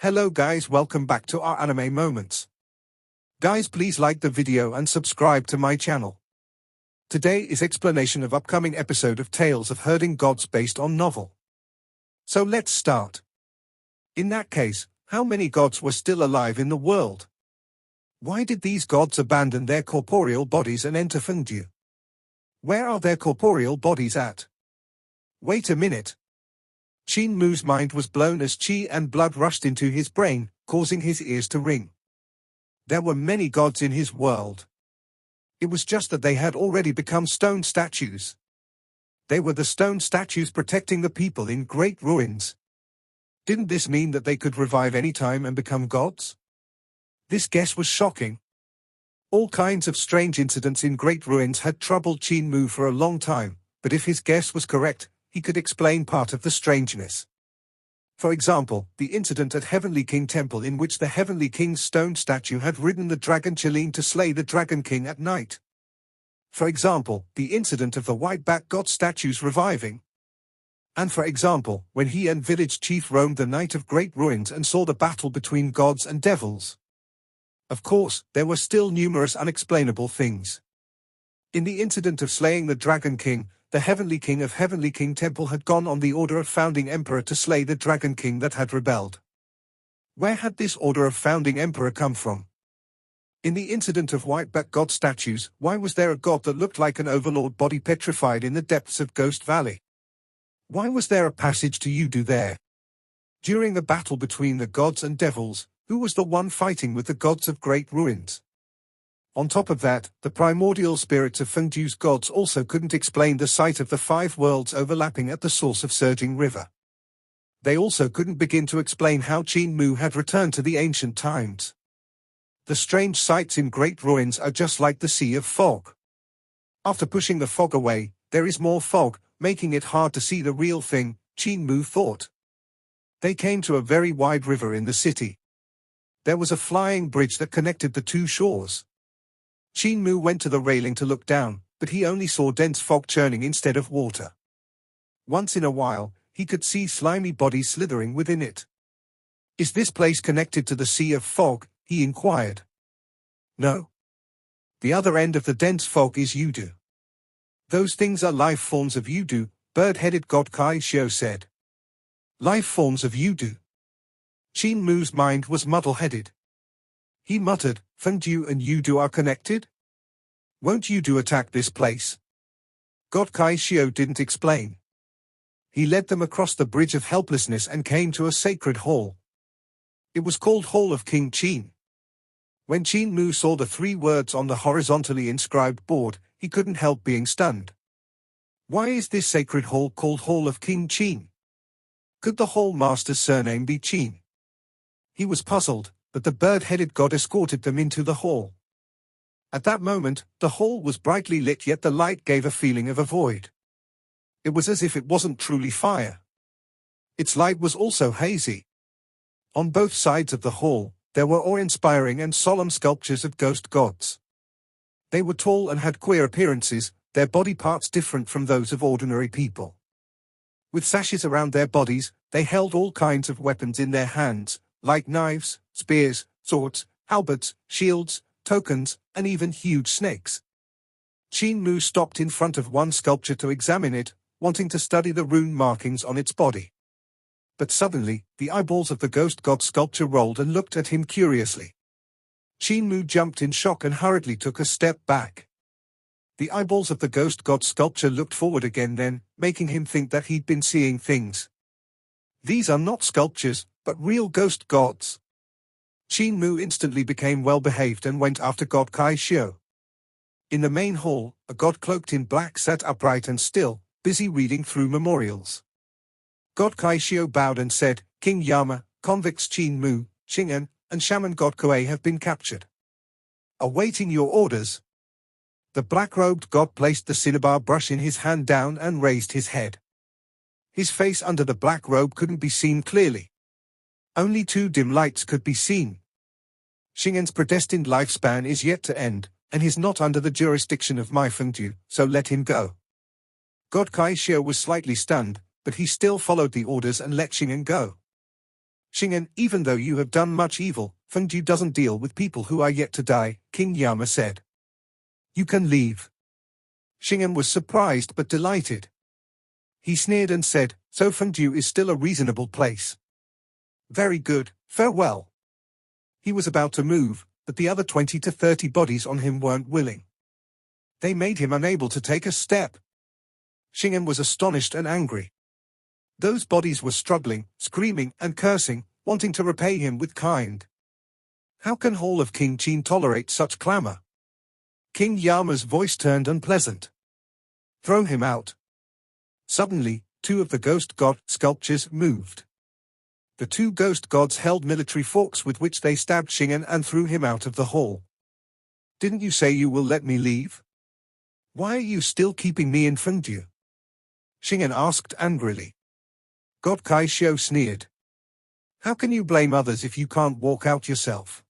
Hello guys, welcome back to our anime moments. Guys, please like the video and subscribe to my channel. Today is explanation of upcoming episode of Tales of Herding Gods based on novel. So let's start. In that case, how many gods were still alive in the world? Why did these gods abandon their corporeal bodies and enter Fengdu? Where are their corporeal bodies at? Wait a minute. Qin Mu's mind was blown as qi and blood rushed into his brain, causing his ears to ring. There were many gods in his world. It was just that they had already become stone statues. They were the stone statues protecting the people in great ruins. Didn't this mean that they could revive any time and become gods? This guess was shocking. All kinds of strange incidents in great ruins had troubled Qin Mu for a long time, but if his guess was correct, he could explain part of the strangeness. For example, the incident at Heavenly King Temple in which the Heavenly King's stone statue had ridden the dragon Qilin to slay the Dragon King at night. For example, the incident of the white-back god statues reviving. And for example, when he and village chief roamed the night of great ruins and saw the battle between gods and devils. Of course, there were still numerous unexplainable things. In the incident of slaying the Dragon King, the Heavenly King of Heavenly King Temple had gone on the order of founding emperor to slay the Dragon King that had rebelled. Where had this order of founding emperor come from? In the incident of white-back god statues, why was there a god that looked like an overlord body petrified in the depths of Ghost Valley? Why was there a passage to Yudu there? During the battle between the gods and devils, who was the one fighting with the gods of great ruins? On top of that, the primordial spirits of Fengdu's gods also couldn't explain the sight of the 5 worlds overlapping at the source of Surging River. They also couldn't begin to explain how Qin Mu had returned to the ancient times. The strange sights in great ruins are just like the sea of fog. After pushing the fog away, there is more fog, making it hard to see the real thing, Qin Mu thought. They came to a very wide river in the city. There was a flying bridge that connected the two shores. Qin Mu went to the railing to look down, but he only saw dense fog churning instead of water. Once in a while, he could see slimy bodies slithering within it. Is this place connected to the sea of fog? He inquired. No. The other end of the dense fog is Yudu. Those things are life forms of Yudu, bird-headed god Kai Xiu said. Life forms of Yudu. Qin Mu's mind was muddle-headed. He muttered, Fengdu and Yudu are connected? Won't Yudu attack this place? God Kai Xiu didn't explain. He led them across the bridge of helplessness and came to a sacred hall. It was called Hall of King Qin. When Qin Mu saw the 3 words on the horizontally inscribed board, he couldn't help being stunned. Why is this sacred hall called Hall of King Qin? Could the hall master's surname be Qin? He was puzzled, but the bird-headed god escorted them into the hall. At that moment, the hall was brightly lit, yet the light gave a feeling of a void. It was as if it wasn't truly fire. Its light was also hazy. On both sides of the hall, there were awe-inspiring and solemn sculptures of ghost gods. They were tall and had queer appearances, their body parts different from those of ordinary people. With sashes around their bodies, they held all kinds of weapons in their hands, like knives, spears, swords, halberds, shields, tokens, and even huge snakes. Qin Mu stopped in front of one sculpture to examine it, wanting to study the rune markings on its body. But suddenly, the eyeballs of the ghost god sculpture rolled and looked at him curiously. Qin Mu jumped in shock and hurriedly took a step back. The eyeballs of the ghost god sculpture looked forward again then, making him think that he'd been seeing things. These are not sculptures, but real ghost gods. Qin Mu instantly became well-behaved and went after God Kai Xiu. In the main hall, a god cloaked in black sat upright and still, busy reading through memorials. God Kai Xiu bowed and said, King Yama, convicts Qin Mu, Xing'an, and Shaman God Kuei have been captured. Awaiting your orders. The black-robed god placed the cinnabar brush in his hand down and raised his head. His face under the black robe couldn't be seen clearly. Only 2 dim lights could be seen. Xing'an's predestined lifespan is yet to end, and he's not under the jurisdiction of my Fengdu, so let him go. God Kai Xiu was slightly stunned, but he still followed the orders and let Xing'an go. Xing'an, even though you have done much evil, Fengdu doesn't deal with people who are yet to die, King Yama said. You can leave. Xing'an was surprised but delighted. He sneered and said, so Fengdu is still a reasonable place. Very good, farewell. He was about to move, but the other 20 to 30 bodies on him weren't willing. They made him unable to take a step. Xing'an was astonished and angry. Those bodies were struggling, screaming and cursing, wanting to repay him with kind. How can Hall of King Qin tolerate such clamor? King Yama's voice turned unpleasant. Throw him out. Suddenly, two of the ghost god sculptures moved. The two ghost gods held military forks with which they stabbed Xing'an and threw him out of the hall. Didn't you say you will let me leave? Why are you still keeping me in Fengdu? Xing'an asked angrily. God Kaixio sneered. How can you blame others if you can't walk out yourself?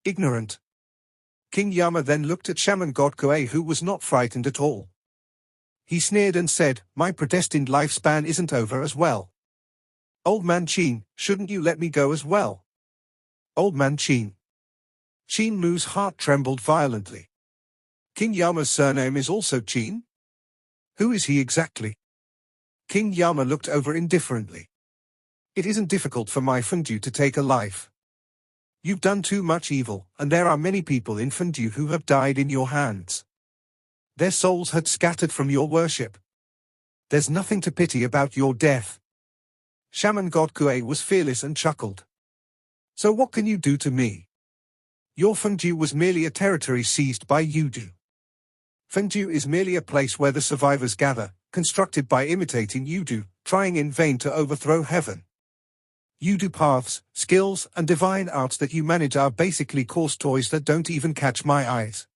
Ignorant. King Yama then looked at Shaman God Kuei, who was not frightened at all. He sneered and said, my predestined lifespan isn't over as well. Old man Qin, shouldn't you let me go as well? Old man Qin. Qin Mu's heart trembled violently. King Yama's surname is also Qin? Who is he exactly? King Yama looked over indifferently. It isn't difficult for my Fengdu to take a life. You've done too much evil, and there are many people in Fengdu who have died in your hands. Their souls had scattered from your worship. There's nothing to pity about your death. Shaman God Kuei was fearless and chuckled. So what can you do to me? Your Fengdu was merely a territory seized by Yudu. Fengdu is merely a place where the survivors gather, constructed by imitating Yudu, trying in vain to overthrow heaven. Yudu paths, skills, and divine arts that you manage are basically coarse toys that don't even catch my eyes.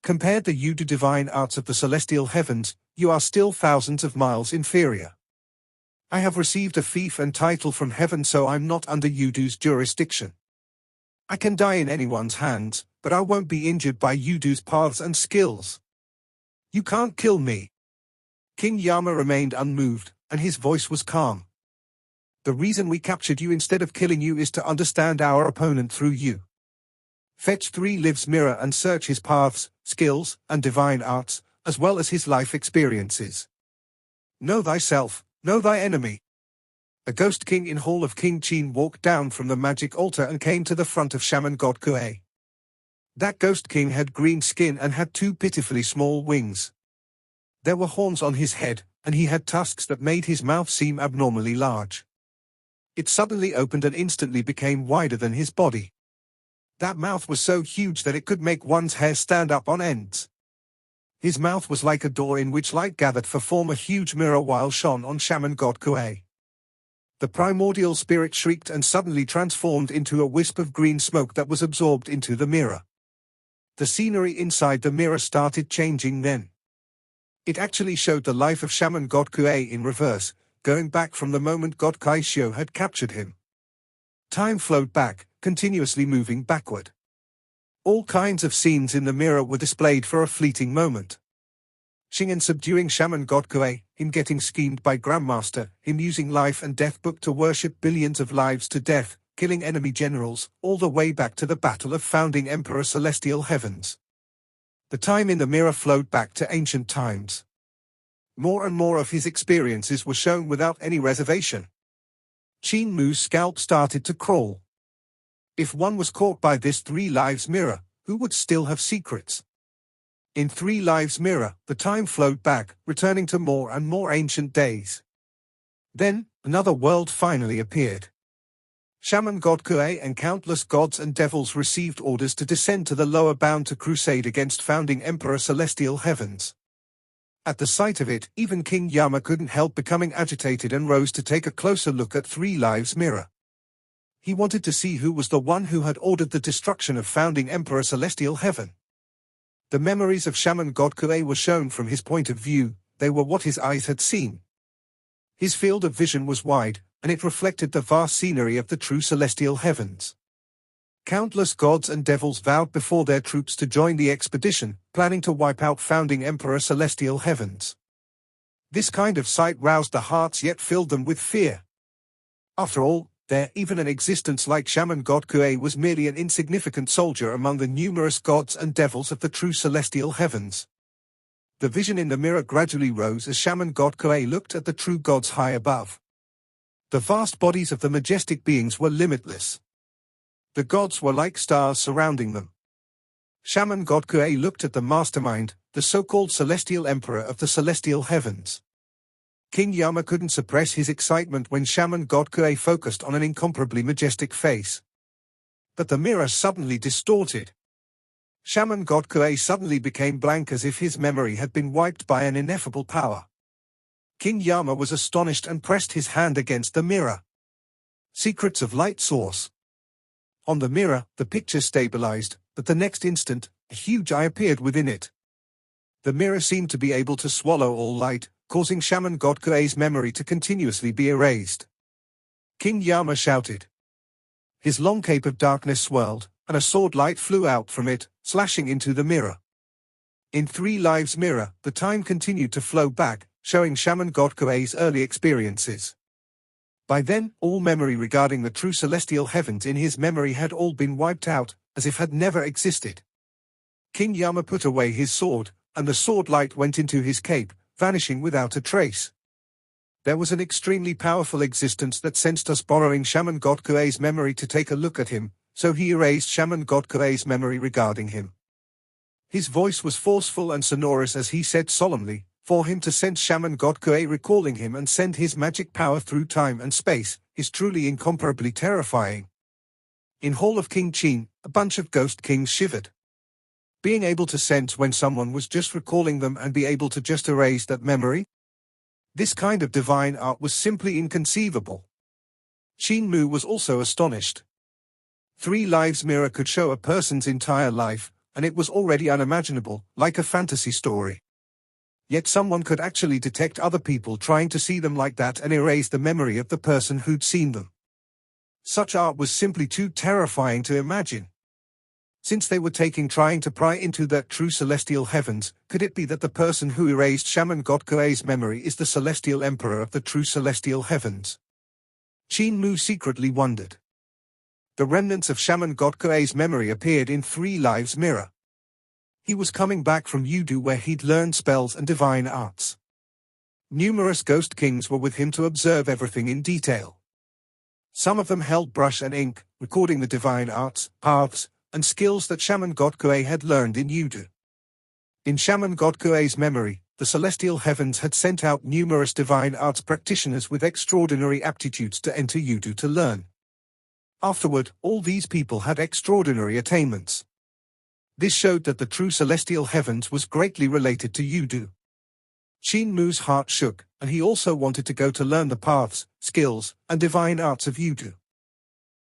Compared to Yudu divine arts of the celestial heavens, you are still thousands of miles inferior. I have received a fief and title from heaven, so I'm not under Yudu's jurisdiction. I can die in anyone's hands, but I won't be injured by Yudu's paths and skills. You can't kill me. King Yama remained unmoved, and his voice was calm. The reason we captured you instead of killing you is to understand our opponent through you. Fetch 3 Lives Mirror and search his paths, skills, and divine arts, as well as his life experiences. Know thyself, know thy enemy. A ghost king in Hall of King Qin walked down from the magic altar and came to the front of Shaman God Kuei. That ghost king had green skin and had 2 pitifully small wings. There were horns on his head, and he had tusks that made his mouth seem abnormally large. It suddenly opened and instantly became wider than his body. That mouth was so huge that it could make one's hair stand up on ends. His mouth was like a door in which light gathered to form a huge mirror while shone on Shaman God Kuei. The primordial spirit shrieked and suddenly transformed into a wisp of green smoke that was absorbed into the mirror. The scenery inside the mirror started changing then. It actually showed the life of Shaman God Kuei in reverse, going back from the moment God Kaixio had captured him. Time flowed back, continuously moving backward. All kinds of scenes in the mirror were displayed for a fleeting moment. Xing'an subduing Shaman God Kuei, him getting schemed by Grandmaster, him using life and death book to worship billions of lives to death, killing enemy generals, all the way back to the battle of founding Emperor Celestial Heavens. The time in the mirror flowed back to ancient times. More and more of his experiences were shown without any reservation. Qin Mu's scalp started to crawl. If one was caught by this 3 Lives mirror, who would still have secrets? In 3 Lives mirror, the time flowed back, returning to more and more ancient days. Then, another world finally appeared. Shaman God Kuei and countless gods and devils received orders to descend to the lower bound to crusade against founding Emperor Celestial Heavens. At the sight of it, even King Yama couldn't help becoming agitated and rose to take a closer look at 3 Lives mirror. He wanted to see who was the one who had ordered the destruction of founding Emperor Celestial Heaven. The memories of Shaman God Kuei were shown from his point of view. They were what his eyes had seen. His field of vision was wide, and it reflected the vast scenery of the true celestial heavens. Countless gods and devils vowed before their troops to join the expedition, planning to wipe out founding Emperor Celestial Heavens. This kind of sight roused the hearts yet filled them with fear. After all, There, even an existence like shaman god Kuei was merely an insignificant soldier among the numerous gods and devils of the true celestial heavens. The vision in the mirror gradually rose as shaman god Kuei looked at the true gods high above. The vast bodies of the majestic beings were limitless. The gods were like stars surrounding them. Shaman god Kuei looked at the mastermind, the so-called celestial emperor of the celestial heavens. King Yama couldn't suppress his excitement when shaman god Kuei focused on an incomparably majestic face. But the mirror suddenly distorted. Shaman god Kuei suddenly became blank as if his memory had been wiped by an ineffable power. King Yama was astonished and pressed his hand against the mirror. Secrets of light source. On the mirror, the picture stabilized, but the next instant, a huge eye appeared within it. The mirror seemed to be able to swallow all light, causing shaman god Kuei's memory to continuously be erased. King Yama shouted. His long cape of darkness swirled, and a sword light flew out from it, slashing into the mirror. In 3 Lives mirror, the time continued to flow back, showing shaman god Kuei's early experiences. By then, all memory regarding the true celestial heavens in his memory had all been wiped out, as if had never existed. King Yama put away his sword, and the sword light went into his cape, vanishing without a trace. There was an extremely powerful existence that sensed us borrowing shaman god Kuei's memory to take a look at him, so he erased shaman god Kuei's memory regarding him. His voice was forceful and sonorous as he said solemnly, for him to sense shaman god Kuei recalling him and send his magic power through time and space, is truly incomparably terrifying. In Hall of King Qin, a bunch of ghost kings shivered. Being able to sense when someone was just recalling them and be able to just erase that memory? This kind of divine art was simply inconceivable. Qin Mu was also astonished. 3 Lives mirror could show a person's entire life, and it was already unimaginable, like a fantasy story. Yet someone could actually detect other people trying to see them like that and erase the memory of the person who'd seen them. Such art was simply too terrifying to imagine. Since they were trying to pry into that true celestial heavens, could it be that the person who erased shaman god Kuei's memory is the celestial emperor of the true celestial heavens? Qin Mu secretly wondered. The remnants of shaman god Kuei's memory appeared in 3 Lives mirror. He was coming back from Yudu where he'd learned spells and divine arts. Numerous ghost kings were with him to observe everything in detail. Some of them held brush and ink, recording the divine arts, paths, and skills that shaman god Kuei had learned in Yudu. In shaman god Kuei's memory, the celestial heavens had sent out numerous divine arts practitioners with extraordinary aptitudes to enter Yudu to learn. Afterward, all these people had extraordinary attainments. This showed that the true celestial heavens was greatly related to Yudu. Qin Mu's heart shook, and he also wanted to go to learn the paths, skills, and divine arts of Yudu.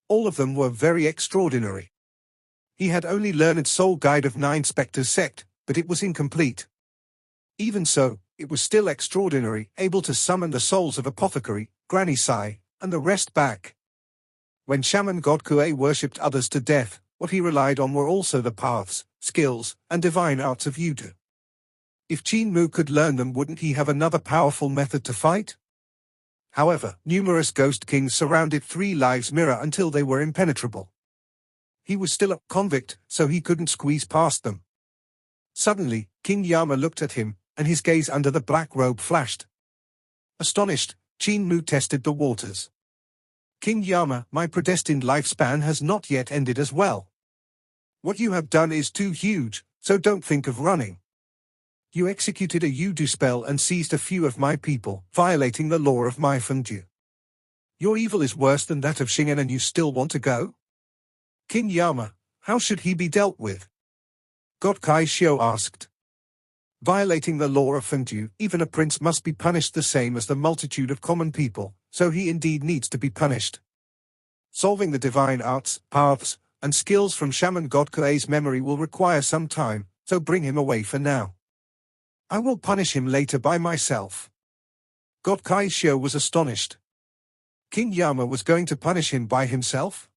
All of them were very extraordinary. He had only learned Soul Guide of 9 Spectres sect, but it was incomplete. Even so, it was still extraordinary, able to summon the souls of Apothecary, Granny Sai, and the rest back. When shaman god Kuei worshipped others to death, what he relied on were also the paths, skills, and divine arts of Yudu. If Qin Mu could learn them, wouldn't he have another powerful method to fight? However, numerous ghost kings surrounded 3 Lives mirror until they were impenetrable. He was still a convict, so he couldn't squeeze past them. Suddenly, King Yama looked at him, and his gaze under the black robe flashed. Astonished, Qin Mu tested the waters. King Yama, my predestined lifespan has not yet ended as well. What you have done is too huge, so don't think of running. You executed a Yudu spell and seized a few of my people, violating the law of my Fengju. Your evil is worse than that of Shingen and you still want to go? King Yama, how should he be dealt with? God Kai Xiu asked. Violating the law of Fengju, even a prince must be punished the same as the multitude of common people, so he indeed needs to be punished. Solving the divine arts, paths, and skills from shaman god Kuei's memory will require some time, so bring him away for now. I will punish him later by myself. God Kai Xiu was astonished. King Yama was going to punish him by himself?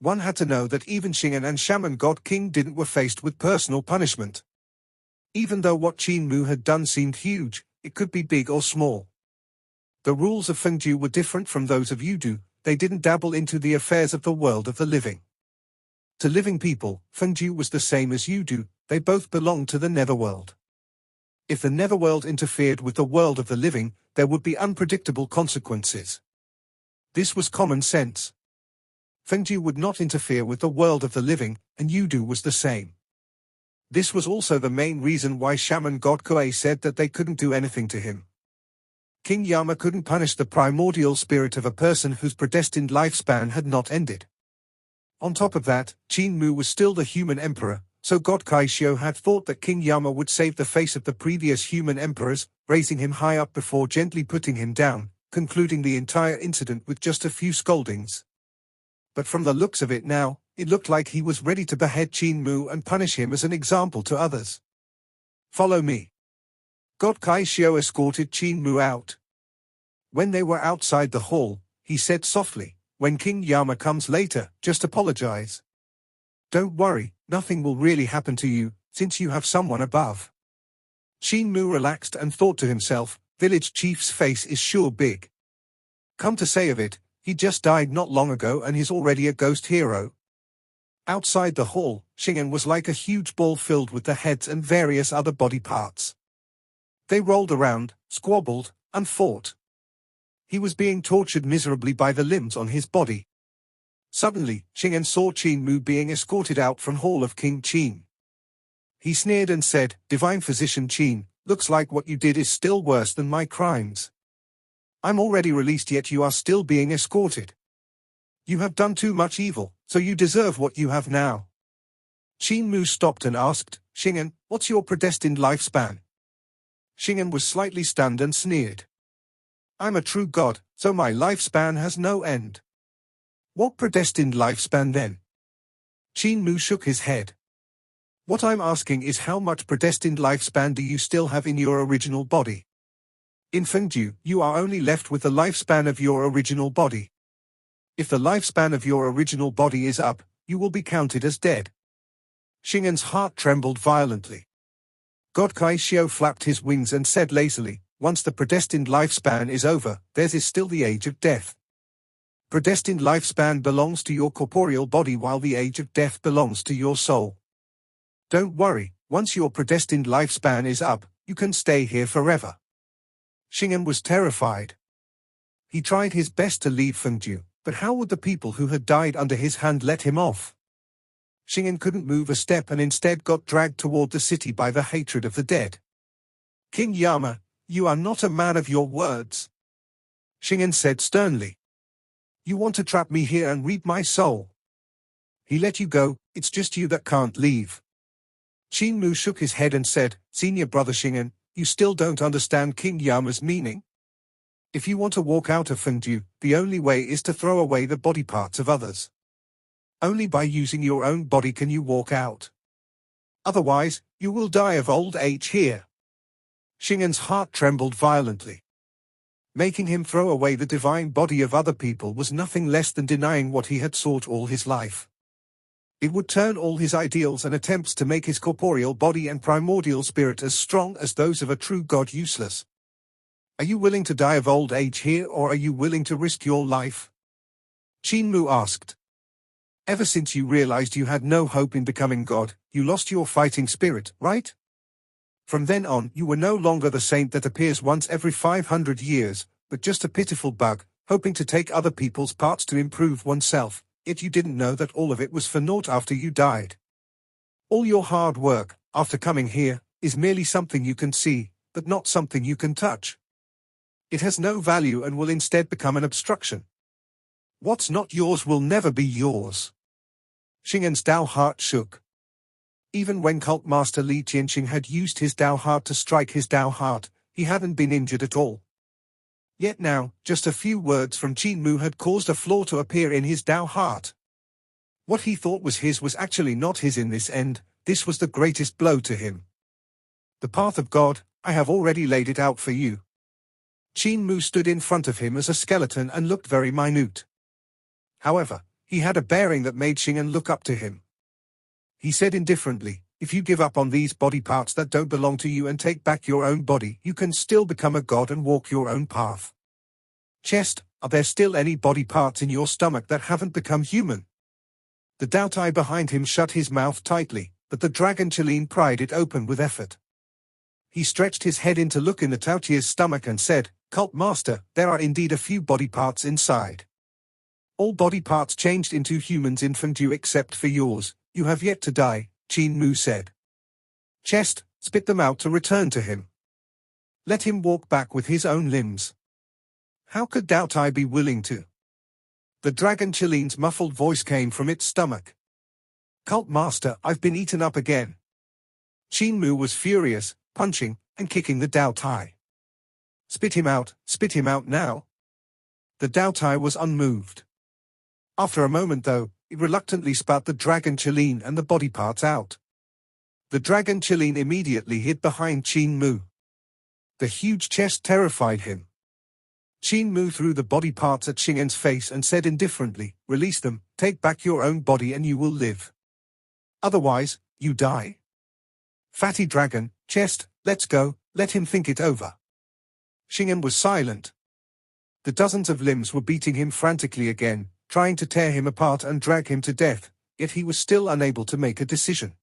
One had to know that even Shingen and Shaman God King didn't were faced with personal punishment. Even though what Qin Mu had done seemed huge, it could be big or small. The rules of Fengju were different from those of Yudu, they didn't dabble into the affairs of the world of the living. To living people, Fengju was the same as you do, they both belonged to the netherworld. If the netherworld interfered with the world of the living, there would be unpredictable consequences. This was common sense. Fengju would not interfere with the world of the living, and Yudu was the same. This was also the main reason why Shaman God Kuei said that they couldn't do anything to him. King Yama couldn't punish the primordial spirit of a person whose predestined lifespan had not ended. On top of that, Qin Mu was still the human emperor, so God Kaishio had thought that King Yama would save the face of the previous human emperors, raising him high up before gently putting him down, concluding the entire incident with just a few scoldings. But from the looks of it now, it looked like he was ready to behead Qin Mu and punish him as an example to others. Follow me. God Kaishio escorted Qin Mu out. When they were outside the hall, he said softly, "When King Yama comes later, just apologize. Don't worry, nothing will really happen to you, since you have someone above." Qin Mu relaxed and thought to himself, village chief's face is sure big. Come to say of it, he just died not long ago and he's already a ghost hero. Outside the hall, Shingen was like a huge ball filled with the heads and various other body parts. They rolled around, squabbled, and fought. He was being tortured miserably by the limbs on his body. Suddenly, Shingen saw Qin Mu being escorted out from Hall of King Qin. He sneered and said, "Divine Physician Qin, looks like what you did is still worse than my crimes. I'm already released yet you are still being escorted. You have done too much evil, so you deserve what you have now." Qin Mu stopped and asked, "Shingen, what's your predestined lifespan?" Shingen was slightly stunned and sneered. "I'm a true god, so my lifespan has no end." "What predestined lifespan then?" Qin Mu shook his head. "What I'm asking is how much predestined lifespan do you still have in your original body? In Fengju, you are only left with the lifespan of your original body. If the lifespan of your original body is up, you will be counted as dead." Shingen's heart trembled violently. God Kaishio flapped his wings and said lazily, "Once the predestined lifespan is over, theirs is still the age of death. Predestined lifespan belongs to your corporeal body while the age of death belongs to your soul. Don't worry, once your predestined lifespan is up, you can stay here forever." Shingen was terrified. He tried his best to leave Fengju, but how would the people who had died under his hand let him off? Shingen couldn't move a step and instead got dragged toward the city by the hatred of the dead. "King Yama, you are not a man of your words," Shingen said sternly. "You want to trap me here and reap my soul. He let you go, it's just you that can't leave." Qin Mu shook his head and said, "Senior brother Shingen, you still don't understand King Yama's meaning. If you want to walk out of Fengju, the only way is to throw away the body parts of others. Only by using your own body can you walk out. Otherwise, you will die of old age here." Shingen's heart trembled violently. Making him throw away the divine body of other people was nothing less than denying what he had sought all his life. It would turn all his ideals and attempts to make his corporeal body and primordial spirit as strong as those of a true god useless. "Are you willing to die of old age here or are you willing to risk your life?" Qin Mu asked. "Ever since you realized you had no hope in becoming god, you lost your fighting spirit, right? From then on, you were no longer the saint that appears once every 500 years, but just a pitiful bug, hoping to take other people's parts to improve oneself, yet you didn't know that all of it was for naught after you died. All your hard work, after coming here, is merely something you can see, but not something you can touch. It has no value and will instead become an obstruction. What's not yours will never be yours." Shingen's Dao heart shook. Even when Cult Master Li Qianqing had used his Dao heart to strike his Dao heart, he hadn't been injured at all. Yet now, just a few words from Qin Mu had caused a flaw to appear in his Dao heart. What he thought was his was actually not his in this end. This was the greatest blow to him. "The path of God, I have already laid it out for you." Qin Mu stood in front of him as a skeleton and looked very minute. However, he had a bearing that made Shingen look up to him. He said indifferently, "If you give up on these body parts that don't belong to you and take back your own body, you can still become a god and walk your own path." Chest, Are there still any body parts in your stomach that haven't become human? The Daotai behind him shut his mouth tightly, but the dragon Qin pried it open with effort. He stretched his head in to look in the Taotia's stomach and said, "Cult Master, there are indeed a few body parts inside. All body parts changed into humans in Fengdu except for yours. You have yet to die," Qin Mu said. "Chest, spit them out to return to him. Let him walk back with his own limbs." How could Daotai be willing to? The dragon Qilin's muffled voice came from its stomach. "Cult Master, I've been eaten up again." Qin Mu was furious, punching and kicking the Daotai. Spit him out now." The Daotai was unmoved. After a moment though, it reluctantly spat the dragon Qilin and the body parts out. The dragon Qilin immediately hid behind Qin Mu. The huge chest terrified him. Qin Mu threw the body parts at Xing'an's face and said indifferently, "Release them, take back your own body and you will live. Otherwise, you die. Fatty dragon, chest, let's go, let him think it over." Xing'an was silent. The dozens of limbs were beating him frantically again, trying to tear him apart and drag him to death, yet he was still unable to make a decision.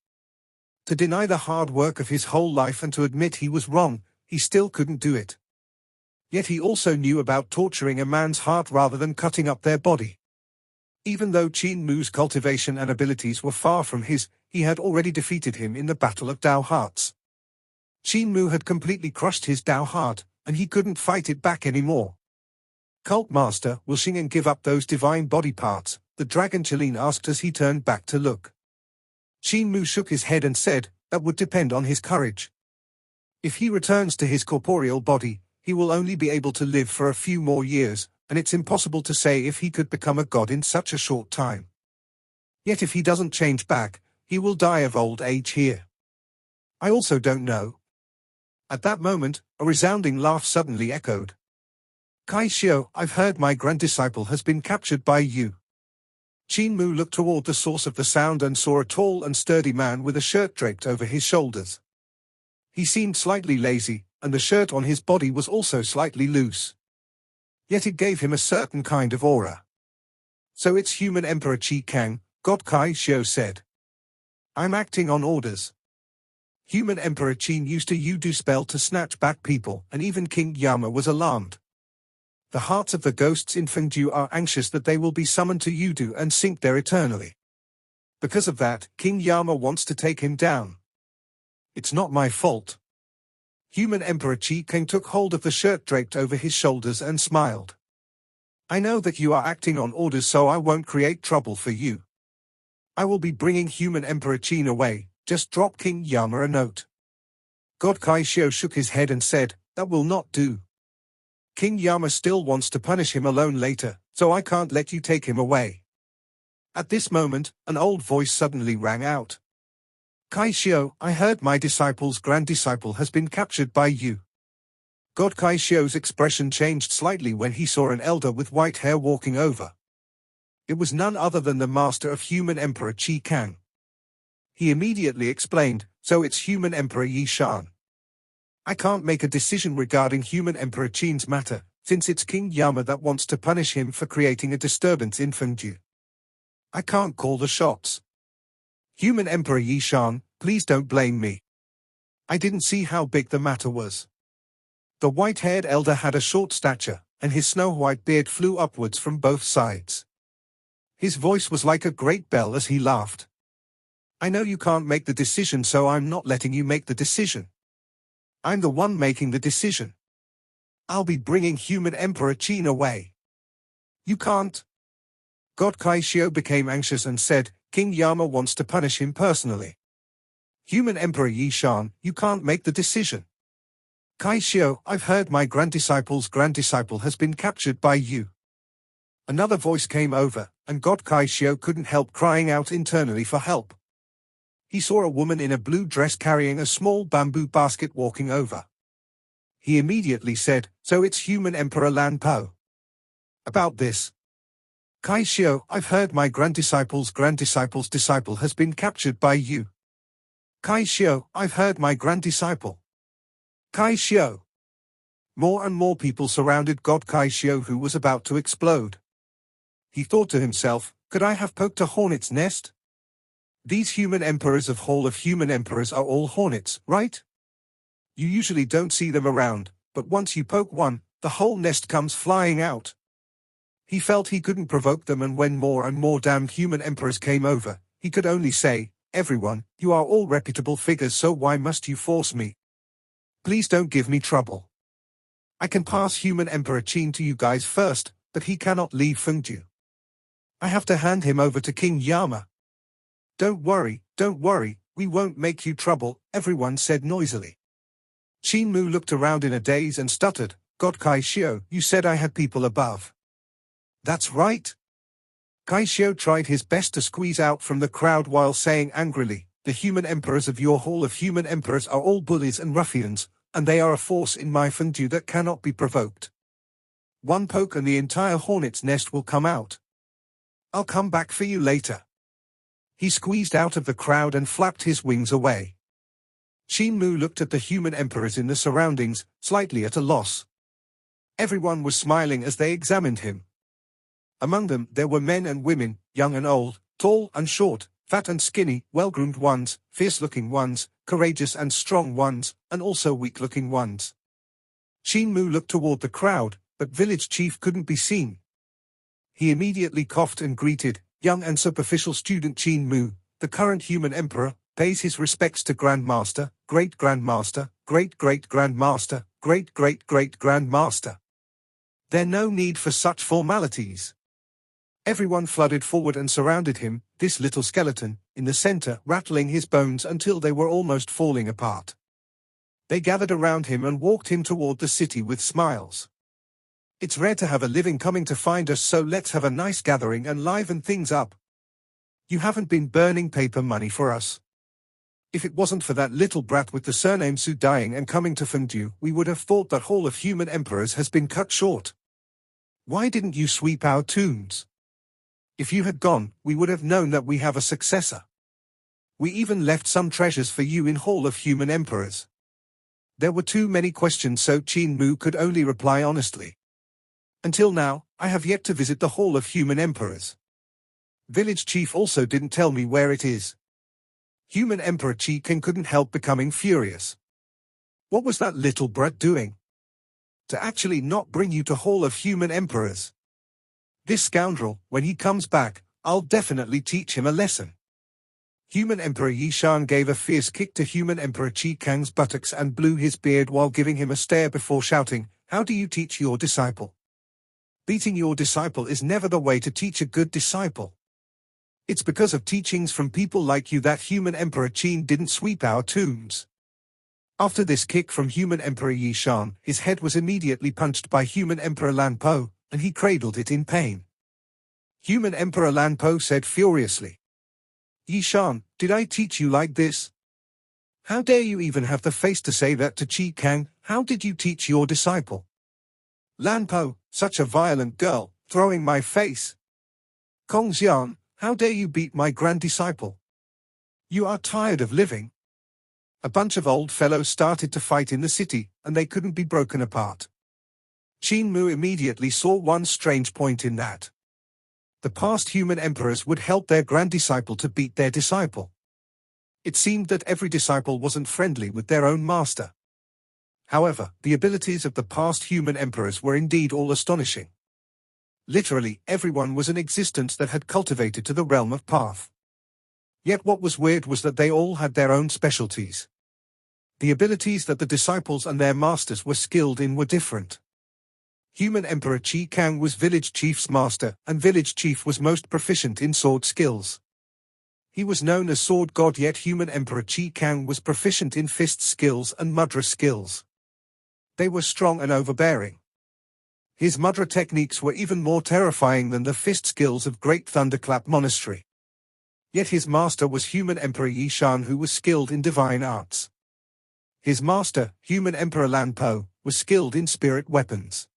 To deny the hard work of his whole life and to admit he was wrong, he still couldn't do it. Yet he also knew about torturing a man's heart rather than cutting up their body. Even though Qin Mu's cultivation and abilities were far from his, he had already defeated him in the Battle of Dao Hearts. Qin Mu had completely crushed his Dao Heart, and he couldn't fight it back anymore. "Cult Master, will Xing'an give up those divine body parts?" the dragon Qilin asked as he turned back to look. Qin Mu shook his head and said, "That would depend on his courage. If he returns to his corporeal body, he will only be able to live for a few more years, and it's impossible to say if he could become a god in such a short time. Yet if he doesn't change back, he will die of old age here. I also don't know." At that moment, a resounding laugh suddenly echoed. "Kai Xiao, I've heard my grand-disciple has been captured by you." Qin Mu looked toward the source of the sound and saw a tall and sturdy man with a shirt draped over his shoulders. He seemed slightly lazy, and the shirt on his body was also slightly loose. Yet it gave him a certain kind of aura. "So it's human Emperor Qi Kang," God Kai Xiao said. "I'm acting on orders." Human Emperor Qin used a Yudu spell to snatch back people, and even King Yama was alarmed. The hearts of the ghosts in Fengdu are anxious that they will be summoned to Yudu and sink there eternally. Because of that, King Yama wants to take him down. "It's not my fault." Human Emperor Qi Kang took hold of the shirt draped over his shoulders and smiled. "I know that you are acting on orders, so I won't create trouble for you. I will be bringing Human Emperor Qin away, just drop King Yama a note." God Kai Xiao shook his head and said, "That will not do. King Yama still wants to punish him alone later, so I can't let you take him away." At this moment, an old voice suddenly rang out. "Kai Xiao, I heard my disciple's grand-disciple has been captured by you." God Kai Xiao's expression changed slightly when he saw an elder with white hair walking over. It was none other than the master of Human Emperor Qi Kang. He immediately explained, "So it's Human Emperor Yi Shan. I can't make a decision regarding Human Emperor Qin's matter, since it's King Yama that wants to punish him for creating a disturbance in Fengdu. I can't call the shots. Human Emperor Yi Shan, please don't blame me. I didn't see how big the matter was." The white-haired elder had a short stature, and his snow-white beard flew upwards from both sides. His voice was like a great bell as he laughed. "I know you can't make the decision, so I'm not letting you make the decision. I'm the one making the decision. I'll be bringing Human Emperor Qin away." "You can't." God Kai Xiao became anxious and said, "King Yama wants to punish him personally. Human Emperor Yi Shan, you can't make the decision." "Kai Xiao, I've heard my grand-disciple's grand-disciple has been captured by you." Another voice came over, and God Kai Xiao couldn't help crying out internally for help. He saw a woman in a blue dress carrying a small bamboo basket walking over. He immediately said, "So it's Human Emperor Lan Po." About this. "Kai Xiao, I've heard my grand-disciple's grand-disciple's disciple has been captured by you." "Kai Xiao, I've heard my grand-disciple." "Kai Xiao." More and more people surrounded God Kaishio, who was about to explode. He thought to himself, could I have poked a hornet's nest? These human emperors of Hall of Human Emperors are all hornets, right? You usually don't see them around, but once you poke one, the whole nest comes flying out. He felt he couldn't provoke them, and when more and more damned human emperors came over, he could only say, everyone, you are all reputable figures, so why must you force me? Please don't give me trouble. I can pass Human Emperor Qin to you guys first, but he cannot leave Fengdu. I have to hand him over to King Yama. Don't worry, we won't make you trouble, everyone said noisily. Qin Mu looked around in a daze and stuttered, God Kaishio, you said I had people above. That's right. Kaishio tried his best to squeeze out from the crowd while saying angrily, the human emperors of your Hall of Human Emperors are all bullies and ruffians, and they are a force in my Fengdu that cannot be provoked. One poke and the entire hornet's nest will come out. I'll come back for you later. He squeezed out of the crowd and flapped his wings away. Qin Mu looked at the human emperors in the surroundings, slightly at a loss. Everyone was smiling as they examined him. Among them there were men and women, young and old, tall and short, fat and skinny, well-groomed ones, fierce-looking ones, courageous and strong ones, and also weak-looking ones. Qin Mu looked toward the crowd, but village chief couldn't be seen. He immediately coughed and greeted, young and superficial student Qin Mu, the current human emperor, pays his respects to Grandmaster, Great-Grandmaster, Great-Great-Grandmaster, Great-Great-Great-Grandmaster. There's no need for such formalities. Everyone flooded forward and surrounded him, this little skeleton, in the center, rattling his bones until they were almost falling apart. They gathered around him and walked him toward the city with smiles. It's rare to have a living coming to find us, so let's have a nice gathering and liven things up. You haven't been burning paper money for us. If it wasn't for that little brat with the surname Su dying and coming to Fengdu, we would have thought that Hall of Human Emperors has been cut short. Why didn't you sweep our tombs? If you had gone, we would have known that we have a successor. We even left some treasures for you in Hall of Human Emperors. There were too many questions, so Qin Mu could only reply honestly. Until now, I have yet to visit the Hall of Human Emperors. Village chief also didn't tell me where it is. Human Emperor Qi King couldn't help becoming furious. What was that little brat doing? To actually not bring you to Hall of Human Emperors? This scoundrel, when he comes back, I'll definitely teach him a lesson. Human Emperor Yishan gave a fierce kick to Human Emperor Qi Kang's buttocks and blew his beard while giving him a stare before shouting, how do you teach your disciple? Beating your disciple is never the way to teach a good disciple. It's because of teachings from people like you that Human Emperor Qin didn't sweep our tombs. After this kick from Human Emperor Yishan, his head was immediately punched by Human Emperor Lan Po, and he cradled it in pain. Human Emperor Lan Po said furiously, Yishan, did I teach you like this? How dare you even have the face to say that to Qi Kang? How did you teach your disciple? Lan Po, such a violent girl, throwing my face. Kong Xian, how dare you beat my grand disciple? You are tired of living. A bunch of old fellows started to fight in the city, and they couldn't be broken apart. Qin Mu immediately saw one strange point in that. The past human emperors would help their grand disciple to beat their disciple. It seemed that every disciple wasn't friendly with their own master. However, the abilities of the past human emperors were indeed all astonishing. Literally, everyone was an existence that had cultivated to the realm of path. Yet what was weird was that they all had their own specialties. The abilities that the disciples and their masters were skilled in were different. Human Emperor Qi Kang was village chief's master, and village chief was most proficient in sword skills. He was known as sword god, yet Human Emperor Qi Kang was proficient in fist skills and mudra skills. They were strong and overbearing. His mudra techniques were even more terrifying than the fist skills of Great Thunderclap Monastery. Yet his master was Human Emperor Yishan, who was skilled in divine arts. His master, Human Emperor Lan Po, was skilled in spirit weapons.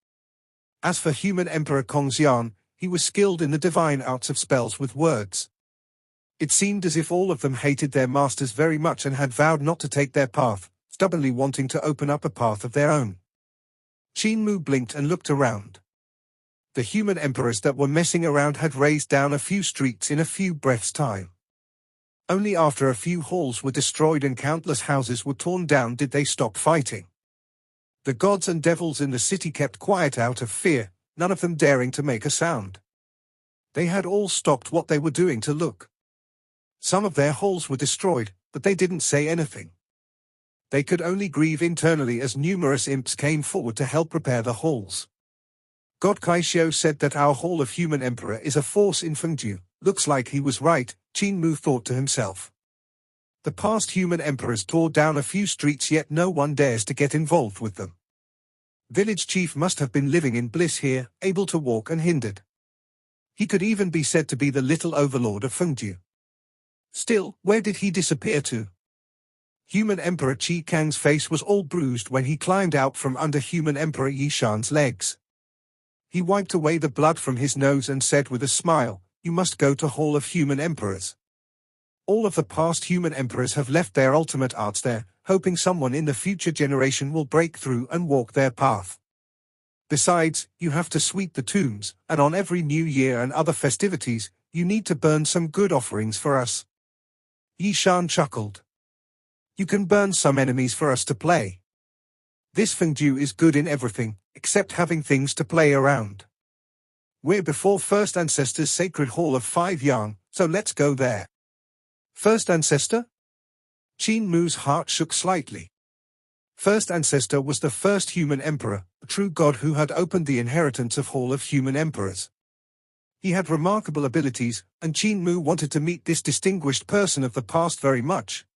As for Human Emperor Kong Xian, he was skilled in the divine arts of spells with words. It seemed as if all of them hated their masters very much and had vowed not to take their path, stubbornly wanting to open up a path of their own. Qin Mu blinked and looked around. The human emperors that were messing around had razed down a few streets in a few breaths' time. Only after a few halls were destroyed and countless houses were torn down did they stop fighting. The gods and devils in the city kept quiet out of fear, none of them daring to make a sound. They had all stopped what they were doing to look. Some of their halls were destroyed, but they didn't say anything. They could only grieve internally as numerous imps came forward to help repair the halls. God Kaixio said that our Hall of Human Emperor is a force in Fengdu. Looks like he was right, Qin Mu thought to himself. The past human emperors tore down a few streets, yet no one dares to get involved with them. Village chief must have been living in bliss here, able to walk unhindered. He could even be said to be the little overlord of Fengdu. Still, where did he disappear to? Human Emperor Qi Kang's face was all bruised when he climbed out from under Human Emperor Yishan's legs. He wiped away the blood from his nose and said with a smile, "You must go to Hall of Human Emperors. All of the past human emperors have left their ultimate arts there, hoping someone in the future generation will break through and walk their path. Besides, you have to sweep the tombs, and on every new year and other festivities, you need to burn some good offerings for us." Yishan chuckled. "You can burn some enemies for us to play. This Fengdu is good in everything, except having things to play around. We're before First Ancestor's Sacred Hall of 5 Yang, so let's go there." First Ancestor? Qin Mu's heart shook slightly. First Ancestor was the first human emperor, a true god who had opened the inheritance of Hall of Human Emperors. He had remarkable abilities, and Qin Mu wanted to meet this distinguished person of the past very much.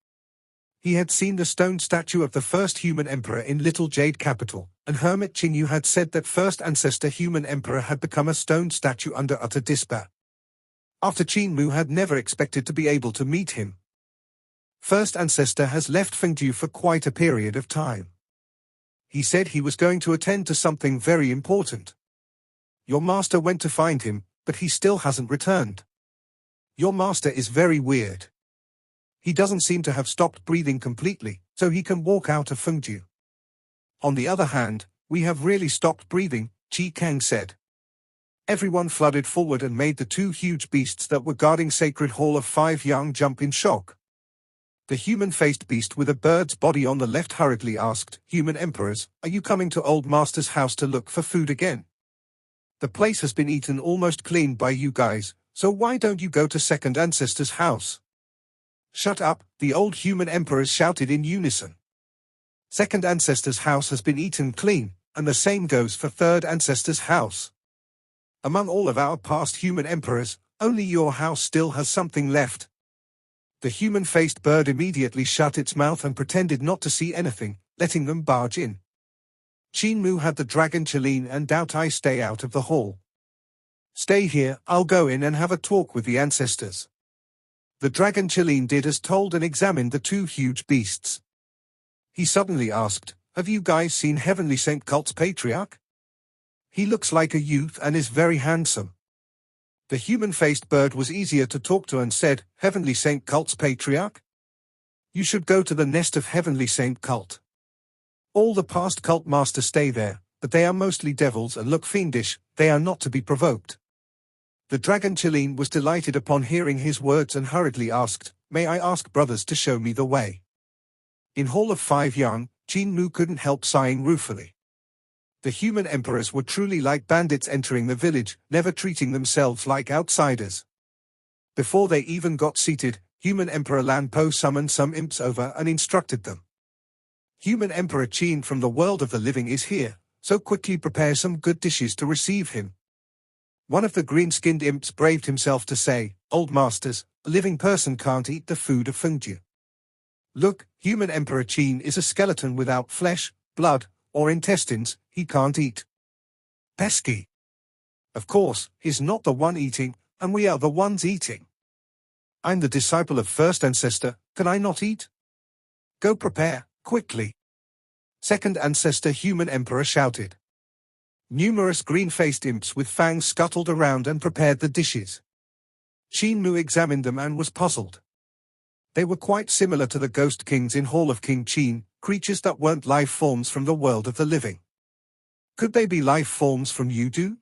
He had seen the stone statue of the first human emperor in Little Jade Capital, and Hermit Qin Yu had said that First Ancestor Human Emperor had become a stone statue under utter despair. After Qin Mu had never expected to be able to meet him. First Ancestor has left Fengdu for quite a period of time. He said he was going to attend to something very important. Your master went to find him, but he still hasn't returned. Your master is very weird. He doesn't seem to have stopped breathing completely, so he can walk out of Fengdu. On the other hand, we have really stopped breathing, Qi Kang said. Everyone flooded forward and made the two huge beasts that were guarding Sacred Hall of 5 Yang jump in shock. The human-faced beast with a bird's body on the left hurriedly asked, "Human emperors, are you coming to Old Master's house to look for food again? The place has been eaten almost clean by you guys, so why don't you go to Second Ancestor's house?" "Shut up," the old human emperors shouted in unison. Second Ancestor's house has been eaten clean, and the same goes for Third Ancestor's house. Among all of our past human emperors, only your house still has something left. The human-faced bird immediately shut its mouth and pretended not to see anything, letting them barge in. Qin Mu had the dragon Chelin and Dao Tai stay out of the hall. "Stay here, I'll go in and have a talk with the ancestors." The dragon Chelin did as told and examined the two huge beasts. He suddenly asked, "Have you guys seen Heavenly Saint Cult's patriarch? He looks like a youth and is very handsome." The human-faced bird was easier to talk to and said, "Heavenly Saint Cult's patriarch? You should go to the nest of Heavenly Saint Cult. All the past cult masters stay there, but they are mostly devils and look fiendish, they are not to be provoked." The dragon Chelin was delighted upon hearing his words and hurriedly asked, "May I ask brothers to show me the way?" In Hall of 5 Yang, Qin Mu couldn't help sighing ruefully. The human emperors were truly like bandits entering the village, never treating themselves like outsiders. Before they even got seated, Human Emperor Lan Po summoned some imps over and instructed them. "Human Emperor Qin from the world of the living is here, so quickly prepare some good dishes to receive him." One of the green-skinned imps braved himself to say, "Old masters, a living person can't eat the food of Fengdu. Look, Human Emperor Qin is a skeleton without flesh, blood, or intestines, he can't eat." "Pesky. Of course, he's not the one eating, and we are the ones eating. I'm the disciple of First Ancestor, can I not eat? Go prepare, quickly." Second Ancestor Human Emperor shouted. Numerous green-faced imps with fangs scuttled around and prepared the dishes. Qin Mu examined them and was puzzled. They were quite similar to the ghost kings in Hall of King Qin, creatures that weren't life forms from the world of the living. Could they be life forms from Yudu?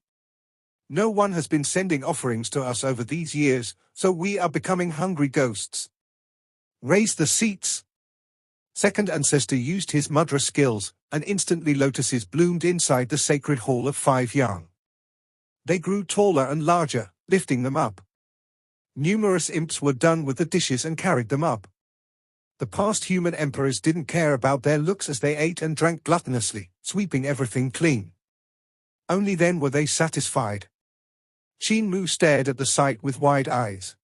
No one has been sending offerings to us over these years, so we are becoming hungry ghosts. Raise the seats. Second ancestor used his mudra skills, and instantly lotuses bloomed inside the sacred hall of 5 yang. They grew taller and larger, lifting them up. Numerous imps were done with the dishes and carried them up. The past human emperors didn't care about their looks as they ate and drank gluttonously, sweeping everything clean. Only then were they satisfied. Qin Mu stared at the sight with wide eyes.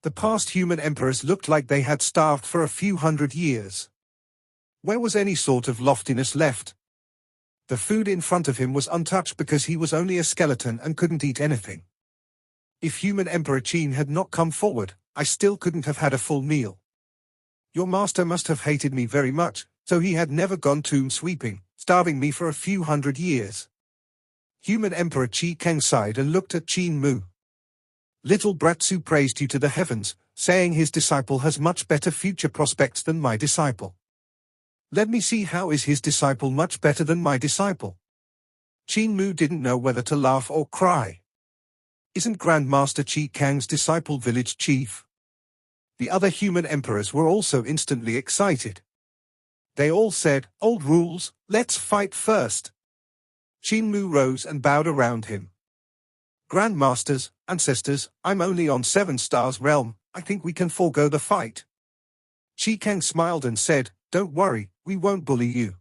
The past human emperors looked like they had starved for a few hundred years. Where was any sort of loftiness left? The food in front of him was untouched because he was only a skeleton and couldn't eat anything. If human Emperor Qin had not come forward, I still couldn't have had a full meal. Your master must have hated me very much, so he had never gone tomb sweeping, starving me for a few hundred years. Human Emperor Qi Kang sighed and looked at Qin Mu. Little Bratsu praised you to the heavens, saying his disciple has much better future prospects than my disciple. Let me see how is his disciple much better than my disciple. Qin Mu didn't know whether to laugh or cry. Isn't Grandmaster Qi Kang's disciple village chief? The other human emperors were also instantly excited. They all said, old rules, let's fight first. Qin Mu rose and bowed around him. Grandmasters, ancestors, I'm only on 7 stars realm, I think we can forego the fight. Qi Kang smiled and said, don't worry, we won't bully you.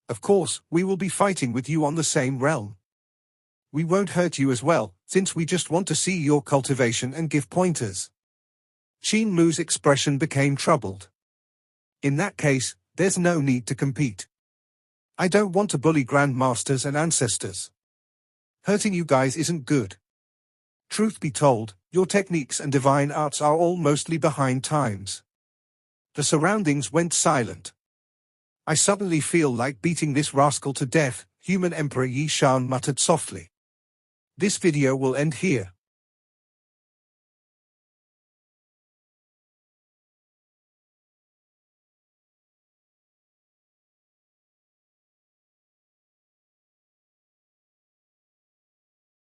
Of course, we will be fighting with you on the same realm. We won't hurt you as well, since we just want to see your cultivation and give pointers. Qin Mu's expression became troubled. In that case, there's no need to compete. I don't want to bully grandmasters and ancestors. Hurting you guys isn't good. Truth be told, your techniques and divine arts are all mostly behind times. The surroundings went silent. I suddenly feel like beating this rascal to death, Human Emperor Yi Shan muttered softly. This video will end here.